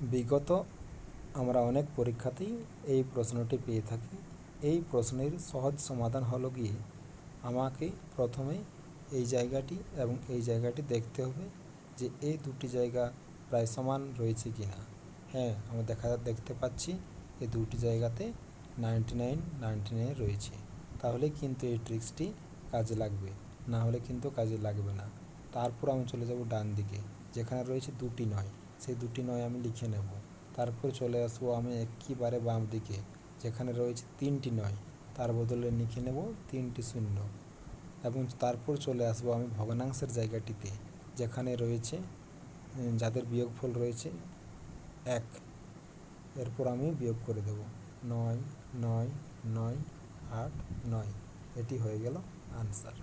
বিগত আমরা অনেক পরীক্ষাতেই এই প্রশ্নটি পেয়ে থাকি। এই প্রশ্নের সহজ সমাধান হলো গিয়ে আমাকে প্রথমে এই জায়গাটি এবং এই জায়গাটি দেখতে হবে যে এই দুটি জায়গা প্রায় সমান রয়েছে কি না। হ্যাঁ, আমরা দেখতে পাচ্ছি এই দুটি জায়গাতে 99 রয়েছে। তাহলে কিন্তু এই ট্রিক্সটি কাজে লাগবে, না হলে কিন্তু কাজে লাগবে না। তারপর আমি চলে যাব ডান দিকে, যেখানে রয়েছে দুটি নয়, সেই দুটি নয় আমি লিখে নেব। তারপর চলে আসবো আমি একেবারে বাম দিকে, যেখানে রয়েছে তিনটি নয়, তার বদলে লিখে নেব তিনটি শূন্য। এবং তারপর চলে আসবো আমি ভগ্নাংশের জায়গাটিতে, যেখানে রয়েছে যাদের বিয়োগফল রয়েছে 1। এরপর আমি বিয়োগ করে দেব 9, 9, 9, 8, 9। এটি হয়ে গেল আনসার।